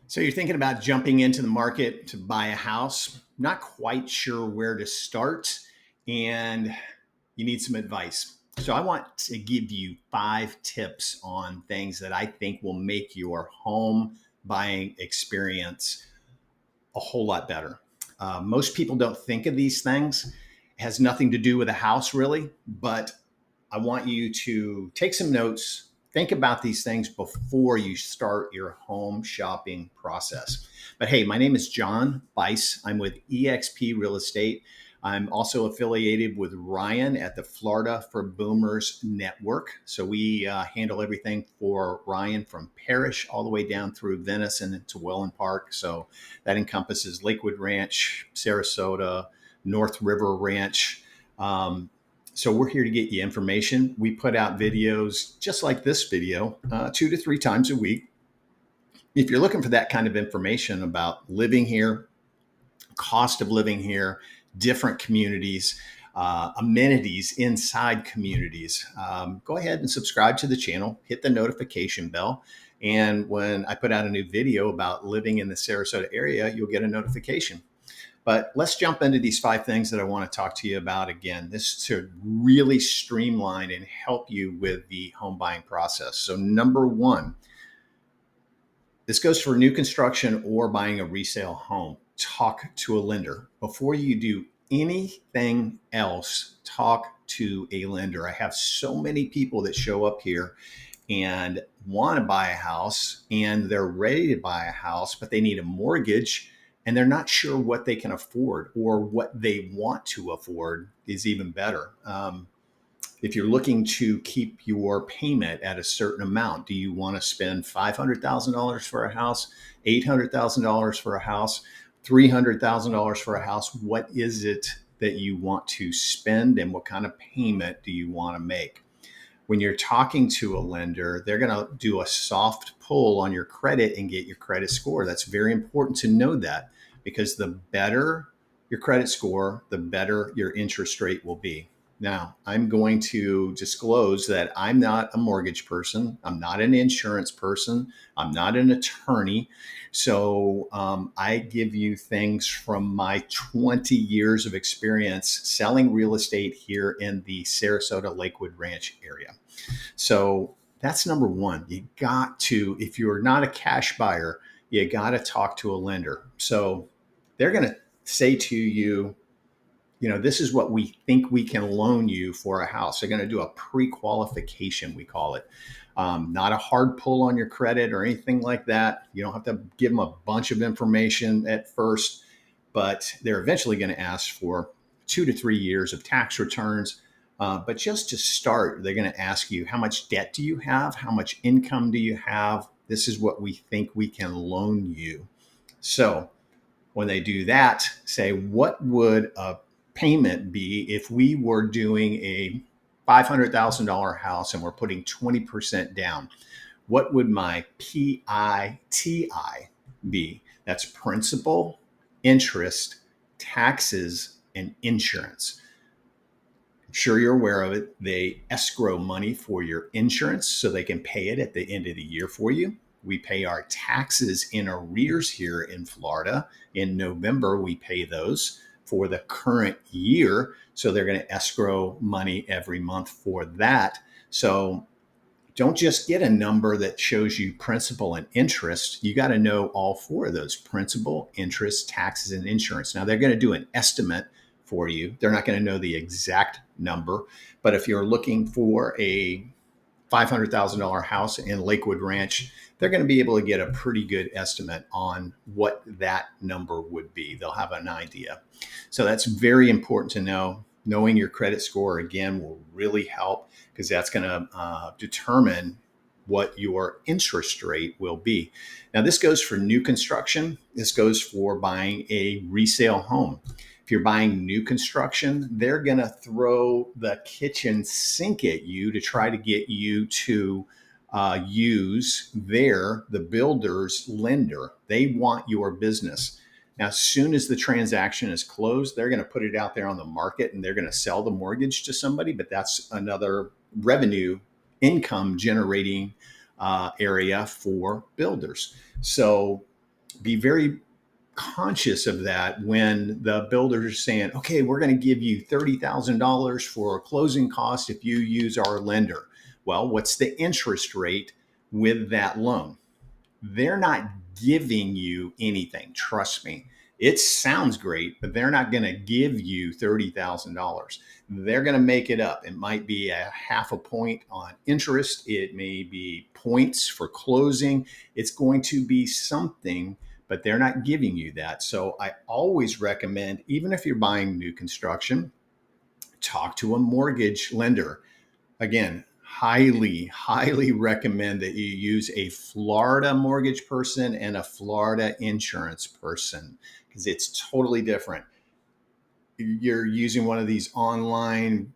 So you're thinking about jumping into the market to buy a house, not quite sure where to start, and you need some advice. So I want to give you 5 tips on things that I think will make your home buying experience a whole lot better. Most people don't think of these things. It has nothing to do with a house, really, but I want you to take some notes, think about these things before you start your home shopping process. But hey, my name is John Bice. I'm with eXp Real Estate. I'm also affiliated with Ryan at the Florida for Boomers Network. So we handle everything for Ryan from Parrish all the way down through Venice and into Welland Park. So that encompasses Lakewood Ranch, Sarasota, North River Ranch. So we're here to get you information. We put out videos just like this video 2 to 3 times a week. If you're looking for that kind of information about living here, cost of living here, different communities, amenities inside communities, go ahead and subscribe to the channel, hit the notification bell. And when I put out a new video about living in the Sarasota area, you'll get a notification. But let's jump into these 5 things that I want to talk to you about again. This to really streamline and help you with the home buying process. So number one, this goes for new construction or buying a resale home. Talk to a lender. Before you do anything else, talk to a lender. I have so many people that show up here and want to buy a house and they're ready to buy a house, but they need a mortgage and they're not sure what they can afford, or what they want to afford is even better. If you're looking to keep your payment at a certain amount, do you want to spend $500,000 for a house, $800,000 for a house, $300,000 for a house? What is it that you want to spend, and what kind of payment do you want to make? When you're talking to a lender, they're going to do a soft pull on your credit and get your credit score. That's very important to know that, because the better your credit score, the better your interest rate will be. Now, I'm going to disclose that I'm not a mortgage person. I'm not an insurance person. I'm not an attorney. So I give you things from my 20 years of experience selling real estate here in the Sarasota Lakewood Ranch area. So that's number one. You got to, if you're not a cash buyer, you got to talk to a lender. So they're going to say to you, this is what we think we can loan you for a house. They're going to do a pre-qualification, we call it. Not a hard pull on your credit or anything like that. You don't have to give them a bunch of information at first, but they're eventually going to ask for 2 to 3 years of tax returns. But just to start, they're going to ask you, how much debt do you have? How much income do you have? This is what we think we can loan you. So when they do that, say, what would a payment be if we were doing a $500,000 house and we're putting 20% down? What would my PITI be? That's principal, interest, taxes, and insurance. I'm sure you're aware of it. They escrow money for your insurance so they can pay it at the end of the year for you. We pay our taxes in arrears here in Florida. In November, we pay those for the current year. So they're going to escrow money every month for that. So don't just get a number that shows you principal and interest. You got to know all 4 of those: principal, interest, taxes, and insurance. Now, they're going to do an estimate for you. They're not going to know the exact number. But if you're looking for a $500,000 house in Lakewood Ranch, they're going to be able to get a pretty good estimate on what that number would be. They'll have an idea. So that's very important to know. Knowing your credit score, again, will really help, because that's going to determine what your interest rate will be. Now, this goes for new construction. This goes for buying a resale home. If you're buying new construction, they're going to throw the kitchen sink at you to try to get you to use the builder's lender. They want your business. Now, as soon as the transaction is closed, they're going to put it out there on the market and they're going to sell the mortgage to somebody, but that's another revenue income generating area for builders. So be very conscious of that when the builders are saying, okay, we're going to give you $30,000 for closing costs if you use our lender. Well, what's the interest rate with that loan? They're not giving you anything. Trust me. It sounds great, but they're not going to give you $30,000. They're going to make it up. It might be a half a point on interest. It may be points for closing. It's going to be something, but they're not giving you that. So I always recommend, even if you're buying new construction, talk to a mortgage lender. Again, highly recommend that you use a Florida mortgage person and a Florida insurance person, because it's totally different. You're using one of these online,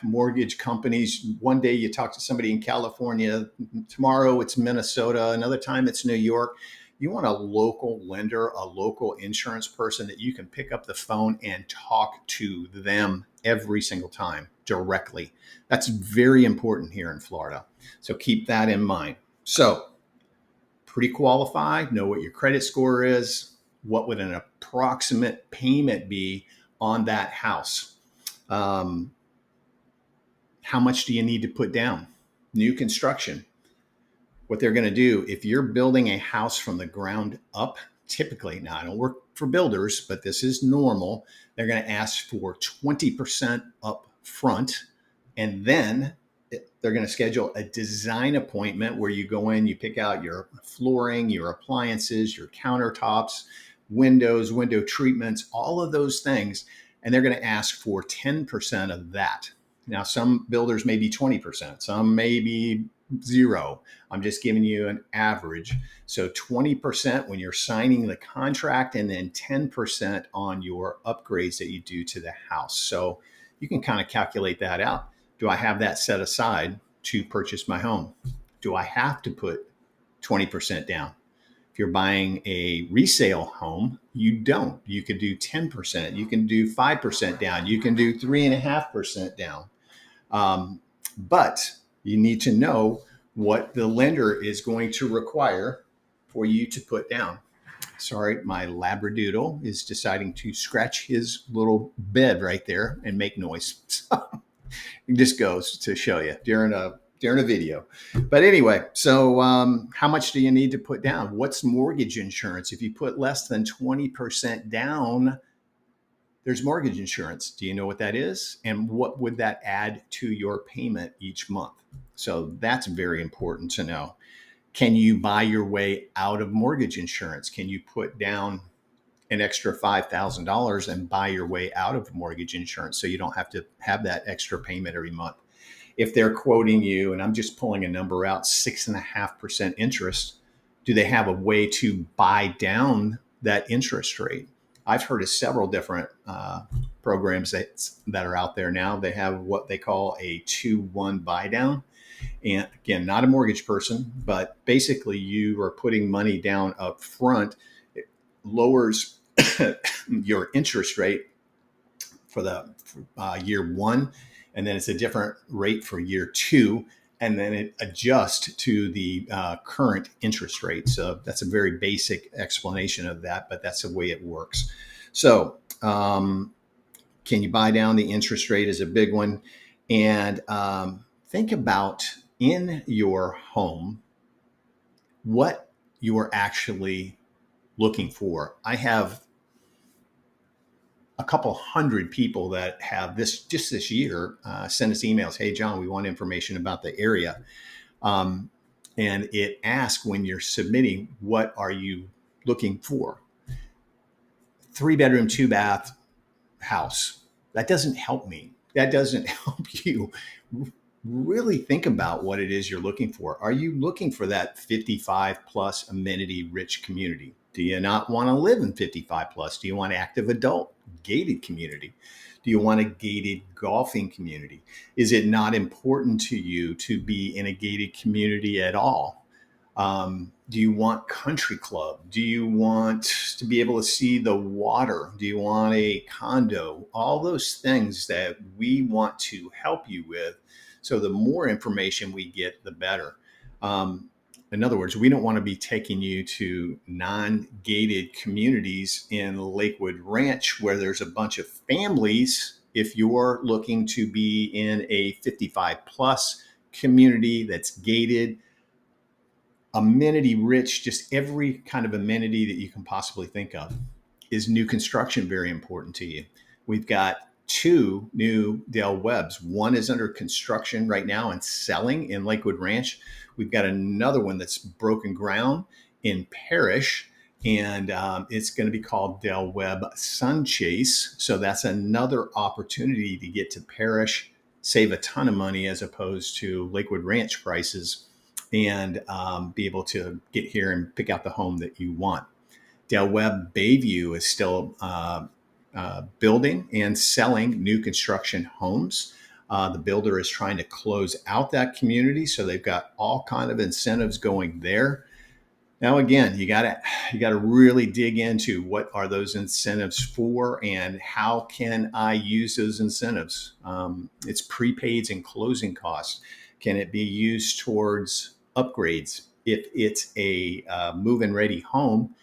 mortgage companies. One day you talk to somebody in California, tomorrow it's Minnesota, another time it's New York. You want a local lender, a local insurance person that you can pick up the phone and talk to them every single time directly. That's very important here in Florida. So keep that in mind. So pre-qualified, know what your credit score is, what would an approximate payment be on that house. How much do you need to put down? New construction. What they're going to do, if you're building a house from the ground up, typically, now I don't work for builders, but this is normal, they're going to ask for 20% up front, and then they're going to schedule a design appointment where you go in, you pick out your flooring, your appliances, your countertops, windows, window treatments, all of those things. And they're going to ask for 10% of that. Now, some builders may be 20%, some may be zero. I'm just giving you an average. So 20% when you're signing the contract, and then 10% on your upgrades that you do to the house. So you can kind of calculate that out. Do I have that set aside to purchase my home? Do I have to put 20% down? If you're buying a resale home, you don't. You could do 10%. You can do 5% down. You can do 3.5% down. But you need to know what the lender is going to require for you to put down. Sorry, my Labradoodle is deciding to scratch his little bed right there and make noise. So it just goes to show you during a video. But anyway, so how much do you need to put down? What's mortgage insurance? If you put less than 20% down, there's mortgage insurance. Do you know what that is? And what would that add to your payment each month? So that's very important to know. Can you buy your way out of mortgage insurance? Can you put down an extra $5,000 and buy your way out of mortgage insurance so you don't have to have that extra payment every month? If they're quoting you, and I'm just pulling a number out, 6.5% interest, do they have a way to buy down that interest rate? I've heard of several different programs that are out there now. They have what they call a 2-1 buy down. And again, not a mortgage person, but basically you are putting money down up front. It lowers your interest rate for the year one, and then it's a different rate for year two, and then it adjusts to the current interest rate. So that's a very basic explanation of that, but that's the way it works. So can you buy down the interest rate is a big one. And think about in your home what you are actually looking for. I have a couple hundred people that have this year send us emails. Hey, John, we want information about the area. And it asks when you're submitting, what are you looking for? 3-bedroom, 2-bath house. That doesn't help me. That doesn't help you really think about what it is you're looking for. Are you looking for that 55 plus amenity rich community? Do you not want to live in 55 plus? Do you want active adult gated community? Do you want a gated golfing community? Is it not important to you to be in a gated community at all? Do you want country club? Do you want to be able to see the water? Do you want a condo? All those things that we want to help you with. So the more information we get, the better. In other words, we don't want to be taking you to non-gated communities in Lakewood Ranch where there's a bunch of families. If you're looking to be in a 55 plus community that's gated, amenity rich, just every kind of amenity that you can possibly think of, is new construction very important to you? We've got two new Dell Webs. One is under construction right now and selling in Lakewood Ranch. We've got another one that's broken ground in Parrish, and it's going to be called Dell Web Sunchase. So that's another opportunity to get to Parrish, save a ton of money as opposed to Lakewood Ranch prices, and be able to get here and pick out the home that you want. Dell Web Bayview is still building and selling new construction homes. The builder is trying to close out that community, so they've got all kind of incentives going there. Now, again, you gotta really dig into what are those incentives for and how can I use those incentives. It's prepaids and closing costs. Can it be used towards upgrades? If it's a move-in ready home,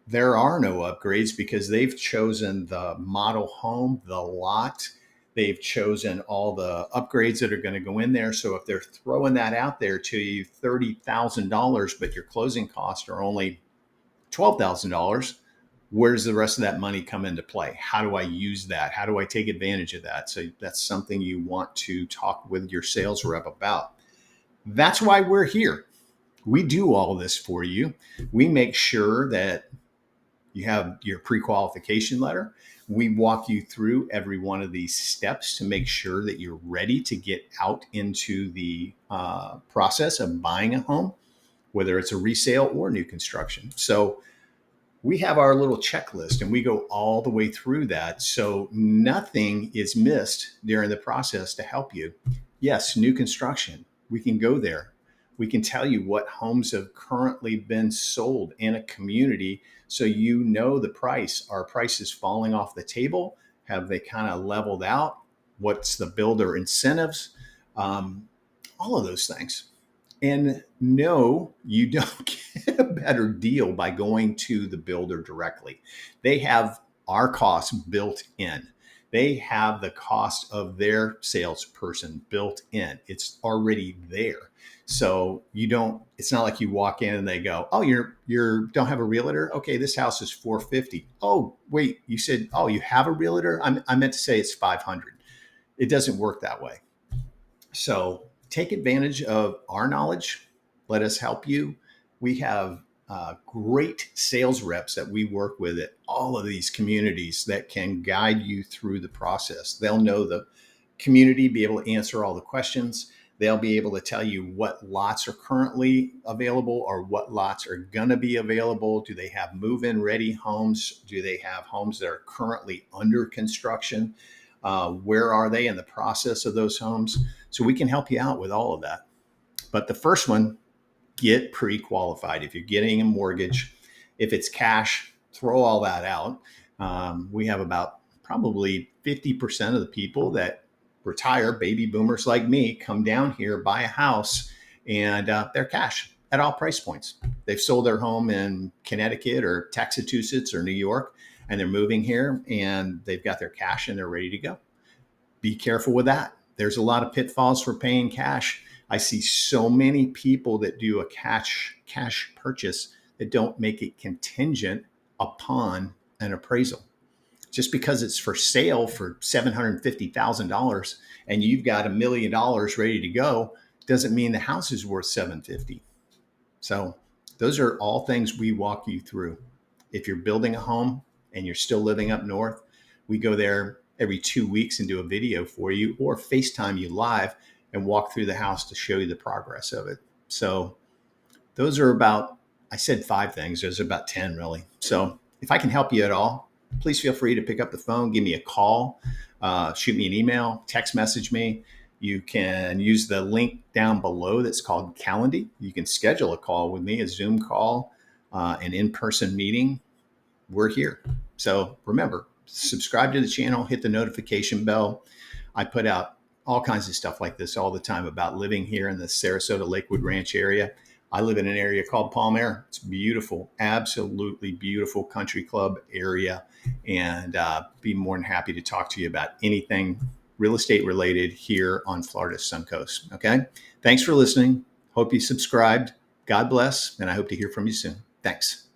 there are no upgrades because they've chosen the model home, the lot. They've chosen all the upgrades that are going to go in there. So if they're throwing that out there to you, $30,000, but your closing costs are only $12,000, where does the rest of that money come into play? How do I use that? How do I take advantage of that? So that's something you want to talk with your sales rep about. That's why we're here. We do all this for you. We make sure that you have your pre-qualification letter. We walk you through every one of these steps to make sure that you're ready to get out into the process of buying a home, whether it's a resale or new construction. So we have our little checklist and we go all the way through that. So nothing is missed during the process to help you. Yes, new construction, we can go there. We can tell you what homes have currently been sold in a community so you know the price. Are prices falling off the table? Have they kind of leveled out? What's the builder incentives? All of those things. And no, you don't get a better deal by going to the builder directly. They have our costs built in. They have the cost of their salesperson built in. It's already there. So it's not like you walk in and they go, oh, you don't have a realtor? Okay, this house is $450. Oh, wait, you said, oh, you have a realtor? I meant to say it's $500. It doesn't work that way. So take advantage of our knowledge. Let us help you. We have great sales reps that we work with at all of these communities that can guide you through the process. They'll know the community, be able to answer all the questions. They'll be able to tell you what lots are currently available or what lots are going to be available. Do they have move-in ready homes? Do they have homes that are currently under construction? Where are they in the process of those homes? So we can help you out with all of that. But the first one, get pre-qualified. If you're getting a mortgage, if it's cash, throw all that out. We have about probably 50% of the people that retire, baby boomers like me, come down here, buy a house, and they're cash at all price points. They've sold their home in Connecticut or Massachusetts or New York, and they're moving here and they've got their cash and they're ready to go. Be careful with that. There's a lot of pitfalls for paying cash. I see so many people that do a cash purchase that don't make it contingent upon an appraisal. Just because it's for sale for $750,000 and you've got $1 million ready to go doesn't mean the house is worth $750,000. So those are all things we walk you through. If you're building a home and you're still living up north, we go there every 2 weeks and do a video for you or FaceTime you live and walk through the house to show you the progress of it. So those are about, I said 5 things. There's about 10 really. So if I can help you at all, please feel free to pick up the phone, give me a call, shoot me an email, text message me. You can use the link down below that's called Calendly. You can schedule a call with me, a Zoom call, an in-person meeting. We're here. So remember, subscribe to the channel, hit the notification bell. I put out all kinds of stuff like this all the time about living here in the Sarasota Lakewood Ranch area. I live in an area called Palm Air. It's beautiful, absolutely beautiful country club area, and be more than happy to talk to you about anything real estate related here on Florida's Suncoast. Okay. Thanks for listening. Hope you subscribed. God bless. And I hope to hear from you soon. Thanks.